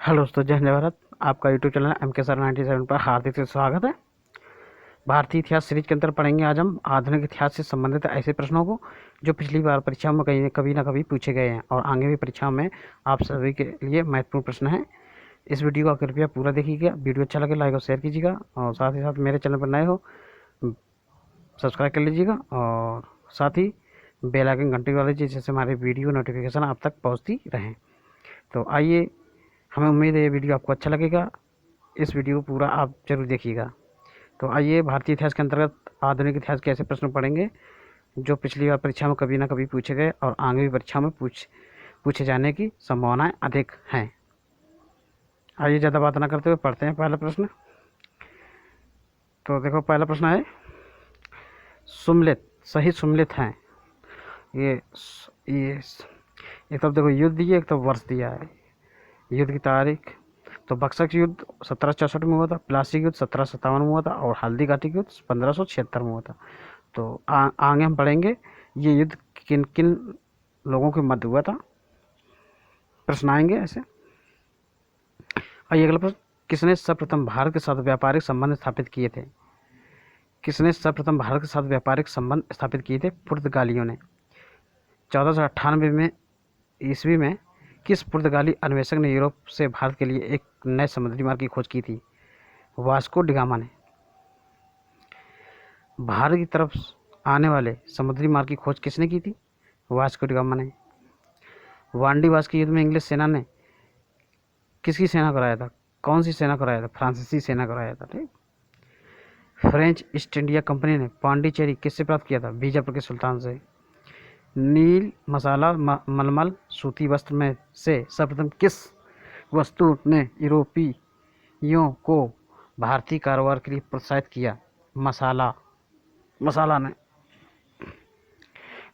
Hello दोस्तों, जय हिंद जय भारत। आपका यूट्यूब चैनल MK सर 97 पर हार्दिक स्वागत है। भारतीय इतिहास सीरीज के अंतर पढ़ेंगे आज हम आधुनिक इतिहास से संबंधित ऐसे प्रश्नों को जो पिछली बार परीक्षाओं में कभी ना कभी पूछे गए हैं और आगे भी परीक्षाओं में आप सभी के लिए महत्वपूर्ण प्रश्न हैं। इस वीडियो को कृपया पूरा देखिएगा। वीडियो अच्छा लगे लाइक और शेयर कीजिएगा और साथ ही साथ मेरे चैनल पर नए हो सब्सक्राइब कर लीजिएगा और साथ ही बेल आइकन घंटी वाले जिससे हमारे वीडियो नोटिफिकेशन आप तक पहुँचती रहें। तो आइए, हमें उम्मीद है ये वीडियो आपको अच्छा लगेगा। इस वीडियो को पूरा आप जरूर देखिएगा। तो आइए, भारतीय इतिहास के अंतर्गत आधुनिक इतिहास के ऐसे प्रश्न पढ़ेंगे जो पिछली बार परीक्षा में कभी ना कभी पूछे गए और आगे भी परीक्षा में पूछे जाने की संभावनाएं अधिक हैं। आइए, ज़्यादा बात ना करते हुए पढ़ते हैं पहला प्रश्न। तो देखो, पहला प्रश्न है सुमलित सही सुमलित हैं। ये एक तो देखो युद्ध दिया, एक तो वर्ष दिया है। युद्ध की तारीख तो बक्सर युद्ध 1764 में हुआ था, प्लासी युद्ध 1757 में हुआ था और हल्दी घाटी युद्ध 1576 में हुआ था। तो आगे हम पढ़ेंगे ये युद्ध किन किन लोगों के मध्य हुआ था। प्रश्न आएंगे ऐसे। आइए अगला प्रश्न, किसने सर्वप्रथम भारत के साथ व्यापारिक संबंध स्थापित किए थे? किसने सर्वप्रथम भारत के साथ व्यापारिक संबंध स्थापित किए थे? पुर्तगालियों ने। 1498 में ईस्वी में किस पुर्तगाली अन्वेषक ने यूरोप से भारत के लिए एक नए समुद्री मार्ग की खोज की थी? वास्को डिगामा ने। भारत की तरफ आने वाले समुद्री मार्ग की खोज किसने की थी? वास्को डिगामा ने। वांडीवास के युद्ध में इंग्लिश सेना ने किसकी सेना को हराया था? कौन सी सेना को हराया था? फ्रांसीसी सेना को हराया था। ठीक। फ्रेंच ईस्ट इंडिया कंपनी ने पांडिचेरी किससे प्राप्त किया था? बीजापुर के सुल्तान से। नील मसाला मलमल सूती वस्त्र में से सर्वप्रथम किस वस्तु ने यूरोपियों को भारतीय कारोबार के लिए प्रोत्साहित किया? मसाला ने।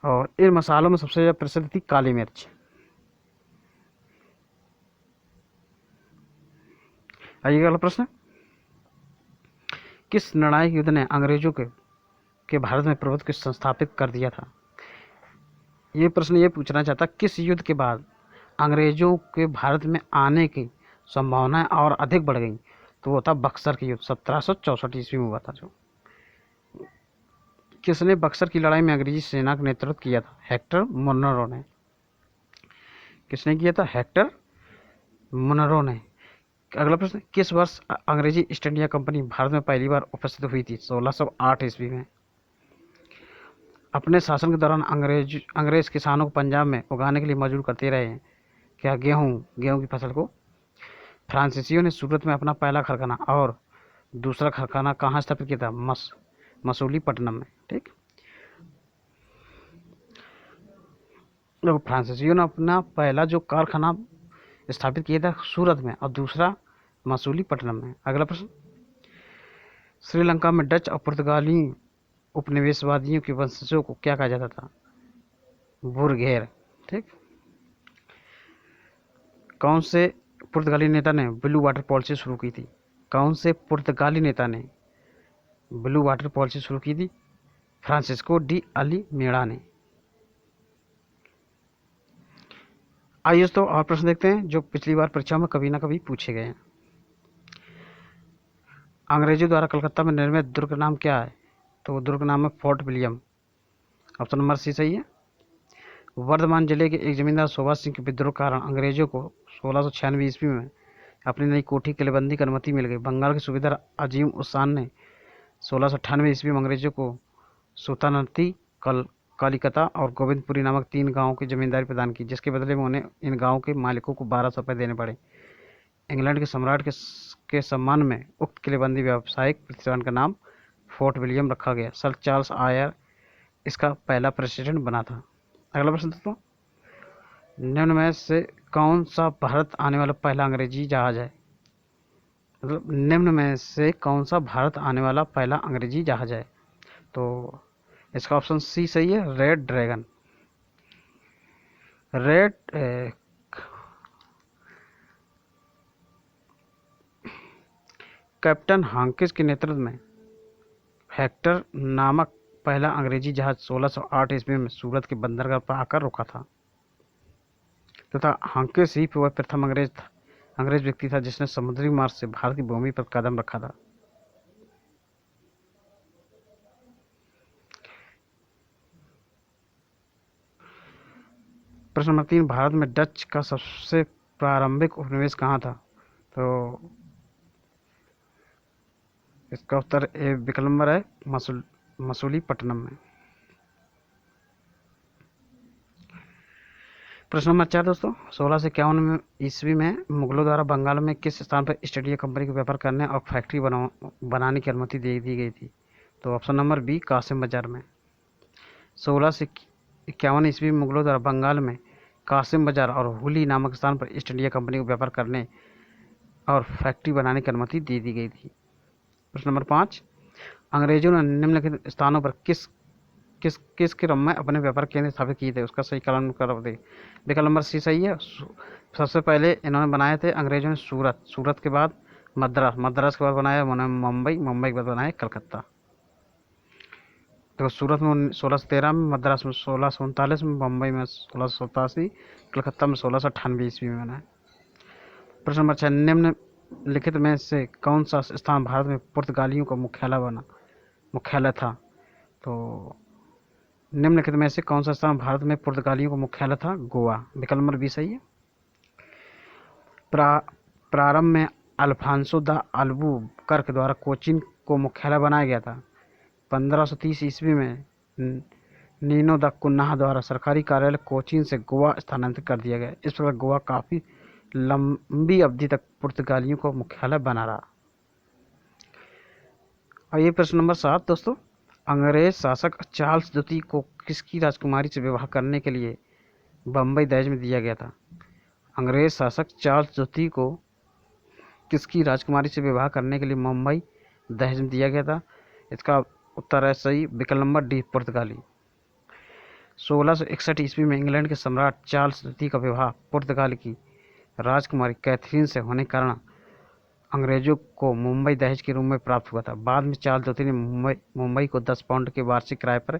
और इन मसालों में सबसे ज़्यादा प्रसिद्ध थी काली मिर्च। आइए अगला प्रश्न, किस निर्णायक युद्ध ने अंग्रेजों के भारत में प्रभुत्व को संस्थापित कर दिया था? ये प्रश्न ये पूछना चाहता, किस युद्ध के बाद अंग्रेजों के भारत में आने की संभावनाएं और अधिक बढ़ गई? तो वो था बक्सर की युद्ध 1764 ईस्वी में हुआ था। जो किसने बक्सर की लड़ाई में अंग्रेजी सेना का नेतृत्व किया था? हेक्टर मुनरो ने। किसने किया था? हेक्टर मुनरो ने। अगला प्रश्न, किस वर्ष अंग्रेजी ईस्ट इंडिया कंपनी भारत में पहली बार उपस्थित हुई थी? 1608 ईस्वी में। अपने शासन के दौरान अंग्रेज किसानों को पंजाब में उगाने के लिए मजबूर करते रहे हैं। क्या? गेहूं की फसल को। फ्रांसीसियों ने सूरत में अपना पहला कारखाना और दूसरा कारखाना कहाँ स्थापित किया था? मसूलीपट्टनम में। ठीक। देखो, फ्रांसीसियों ने अपना पहला जो कारखाना स्थापित किया था सूरत में और दूसरा मसूलीपट्टनम में। अगला प्रश्न, श्रीलंका में डच और पुर्तगाली उपनिवेशवादियों के वंशजों को क्या कहा जाता था? बुरघेर। ठीक। कौन से पुर्तगाली नेता ने ब्लू वाटर पॉलिसी शुरू की थी? कौन से पुर्तगाली नेता ने ब्लू वाटर पॉलिसी शुरू की थी? फ्रांसिस्को डी अलीमेड़ा ने। आइए तो और प्रश्न देखते हैं जो पिछली बार परीक्षा में कभी ना कभी पूछे गए हैं। अंग्रेजों द्वारा कलकत्ता में निर्मित दुर्ग का नाम क्या है? तो वो दुर्ग का नाम है Fort William. Option number C सही है। वर्धमान जिले के एक जमींदार सुभाष सिंह के विद्रोह के कारण अंग्रेजों को 1696 ईस्वी में अपनी नई कोठी किलेबंदी की अनुमति मिल गई। बंगाल के सूबेदार अजीम उस ने 1698 ईस्वी में अंग्रेजों को सुल्तानती कालिकता और गोविंदपुरी नामक 3 गांवों की जमींदारी प्रदान की, जिसके बदले में उन्हें इन गांवों के मालिकों को 1200 रुपये देने पड़े। इंग्लैंड के सम्राट के सम्मान में उक्त किलेबंदी व्यावसायिक प्रतिष्ठान का नाम फोर्ट विलियम रखा गया। सर चार्ल्स आयर इसका पहला प्रेसिडेंट बना था। अगला प्रश्न दोस्तों, निम्न में से कौन सा भारत आने वाला पहला अंग्रेजी जहाज है? मतलब निम्न में से कौन सा भारत आने वाला पहला अंग्रेजी जहाज है? तो इसका ऑप्शन सी सही है, रेड ड्रैगन। कैप्टन हांकिस के नेतृत्व में हेक्टर नामक पहला अंग्रेजी जहाज 1608 ईस्वी में सूरत के बंदरगाह पर आकर रुका था तथा हांकिस ही वह प्रथम अंग्रेज व्यक्ति था जिसने समुद्री मार्ग से भारत की भूमि पर कदम रखा था? प्रश्न नंबर 3, भारत में डच का सबसे प्रारंभिक उपनिवेश कहाँ था? तो इसका उत्तर ए विकल्प नंबर है मसूलीपट्टनम में। प्रश्न नंबर 4 दोस्तों, 1651 ईस्वी में मुगलों द्वारा बंगाल में किस स्थान पर ईस्ट इंडिया कंपनी को व्यापार करने और फैक्ट्री बनाने की अनुमति दे दी गई थी? तो ऑप्शन नंबर बी, कासिम बाजार में। 1651 ईस्वी में मुगलों द्वारा बंगाल में कासिम बाजार और हुली नामक स्थान पर ईस्ट इंडिया कंपनी को व्यापार करने और फैक्ट्री बनाने की अनुमति दे दी गई थी। प्रश्न नंबर 5, अंग्रेजों ने निम्नलिखित स्थानों पर किस किस किस क्रम में अपने व्यापार केंद्र स्थापित किए थे? उसका सही कलन कर दे। विकल्प नंबर सी सही है। सबसे पहले इन्होंने बनाए थे अंग्रेजों ने सूरत के बाद मद्रास के बाद बनाया उन्होंने मुंबई के बाद बनाया कलकत्ता। तो सूरत में 1613 में, मद्रास में 1639 में, मुंबई में 1687, कलकत्ता में 1698 ईस्वी में बनाया। प्रश्न नंबर 6, निम्नलिखित में से कौन सा स्थान भारत में पुर्तगालियों का मुख्यालय था? तो निम्नलिखित में से कौन सा स्थान भारत में पुर्तगालियों का मुख्यालय था? गोवा। विकल्प नंबर बी सही है। प्रारंभ में अल्फांसो द अल्बुकर्क द्वारा कोचीन को मुख्यालय बनाया गया था। 1530 ईस्वी में नीनो द कुन्हा द्वारा सरकारी कार्यालय कोचीन से गोवा स्थानांतरित कर दिया गया। इस प्रकार गोवा काफी लंबी अवधि तक पुर्तगालियों का मुख्यालय बना रहा। और ये प्रश्न नंबर 7 दोस्तों, अंग्रेज शासक चार्ल्स द्वितीय को किसकी राजकुमारी से विवाह करने के लिए बम्बई दहेज में दिया गया था? अंग्रेज शासक चार्ल्स द्वितीय को किसकी राजकुमारी से विवाह करने के लिए मुंबई दहेज में दिया गया था? इसका उत्तर है सही, विकल्प नंबर डी, पुर्तगाली। 1661 ईस्वी में इंग्लैंड के सम्राट चार्ल्स द्वितीय का विवाह पुर्तगाल की राजकुमारी कैथरीन से होने के कारण अंग्रेजों को मुंबई दहेज के रूप में प्राप्त हुआ था। बाद में चार्ल्स द्वितीय ने मुंबई को 10 पाउंड के वार्षिक किराए पर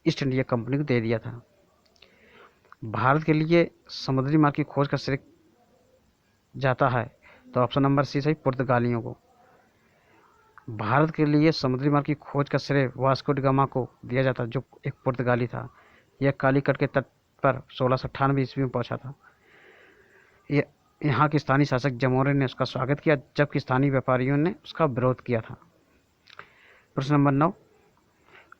ईस्ट इंडिया कंपनी को दे दिया था। भारत के लिए समुद्री मार्ग की खोज का श्रेय जाता है? तो ऑप्शन नंबर सी सही, पुर्तगालियों को। भारत के लिए समुद्री मार्ग की खोज का श्रेय वास्को डी गामा को दिया जाता है, जो एक पुर्तगाली था। यह कालीकट के तट पर 1698 ईस्वी में पहुंचा था। यहाँ के स्थानीय शासक जमोरिन ने उसका स्वागत किया, जबकि स्थानीय व्यापारियों ने उसका विरोध किया था। प्रश्न नंबर 9,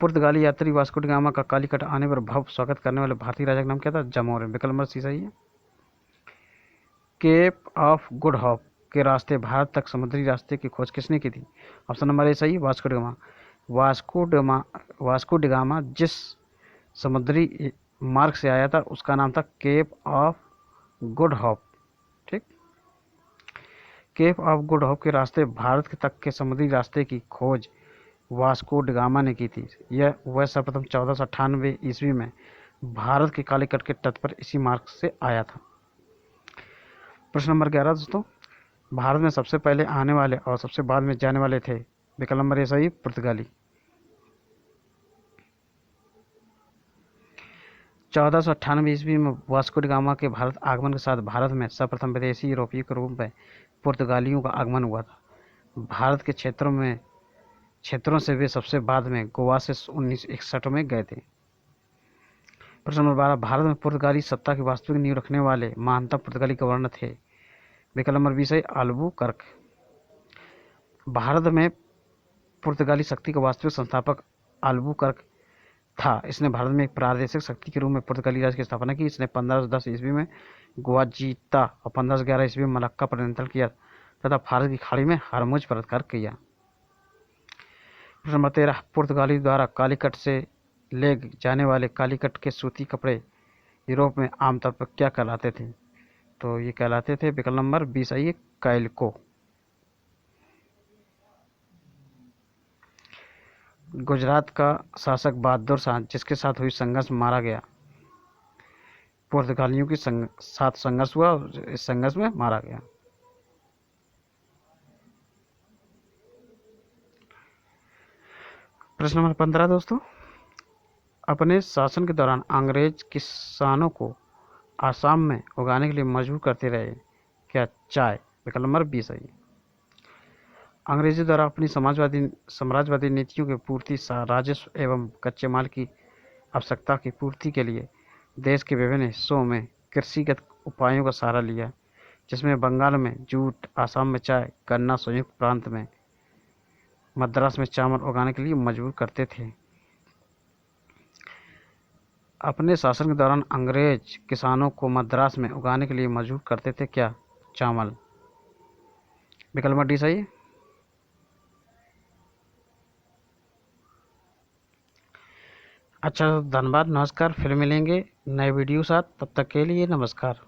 पुर्तगाली यात्री वास्को डी गामा का कालीकट आने पर भव्य स्वागत करने वाले भारतीय राजा का नाम क्या था? जमोरिन। विकल्प नंबर सी सही है। केप ऑफ गुड होप के रास्ते भारत तक समुद्री रास्ते की खोज किसने की थी? ऑप्शन नंबर ए सही, Vasco D gamma. Vasco D gamma जिस समुद्री मार्ग से आया था उसका नाम था केप ऑफ गुड होप। ठीक, केप ऑफ गुड होप के रास्ते भारत तक के समुद्री रास्ते की खोज वास्को डी गामा ने की थी। वह सर्वप्रथम 1498 ईस्वी में भारत के कालीकट के तट पर इसी मार्ग से आया था। प्रश्न नंबर 11 दोस्तों, भारत में सबसे पहले आने वाले और सबसे बाद में जाने वाले थे? विकल्प नंबर ए सही, पुर्तगाली। 1498 ईस्वी में वास्को डी गामा के भारत आगमन के साथ भारत में सर्वप्रथम विदेशी यूरोपीय के रूप में पुर्तगालियों का आगमन हुआ था। भारत के क्षेत्रों से वे सबसे बाद में गोवा से 1961 में गए थे। प्रश्न नंबर 12, भारत में पुर्तगाली सत्ता की वास्तविक नींव रखने वाले महानतम पुर्तगाली गवर्नर थे? विकल्प नंबर बी सही, अल्बुकर्क। भारत में पुर्तगाली शक्ति का वास्तविक संस्थापक अल्बुकर्क था। इसने भारत में एक प्रादेशिक शक्ति के रूप में पुर्तगाली राज्य की स्थापना की। इसने 1510 ईस्वी में गोवा जीता और 1511 ईस्वी में मलक्का पर नियंत्रण किया तथा फारस की खाड़ी में हरमुज पर अधिकार किया। प्रश्न नंबर 13, पुर्तगाली द्वारा कालीकट से ले जाने वाले कालीकट के सूती कपड़े यूरोप में आमतौर पर क्या कहलाते थे? तो ये कहलाते थे, विकल्प नंबर बी सही है, कैलको। गुजरात का शासक बहादुर शाह जिसके साथ हुई संघर्ष में मारा गया। पुर्तगालियों के साथ संघर्ष हुआ, इस संघर्ष में मारा गया। प्रश्न नंबर 15 दोस्तों, अपने शासन के दौरान अंग्रेज किसानों को आसाम में उगाने के लिए मजबूर करते रहे क्या? चाय। विकल्प नंबर बी सही है। अंग्रेजों द्वारा अपनी साम्राज्यवादी नीतियों की पूर्ति, राजस्व एवं कच्चे माल की आवश्यकता की पूर्ति के लिए देश के विभिन्न हिस्सों में कृषिगत उपायों का सहारा लिया, जिसमें बंगाल में जूट, आसाम में चाय, गन्ना, संयुक्त प्रांत में मद्रास में चावल उगाने के लिए मजबूर करते थे। अपने शासन के दौरान अंग्रेज किसानों को मद्रास में उगाने के लिए मजबूर करते थे क्या? चावल। विकल्प नंबर डी सही है। अच्छा, धन्यवाद, नमस्कार। फिर मिलेंगे नए वीडियो साथ, तब तक के लिए नमस्कार।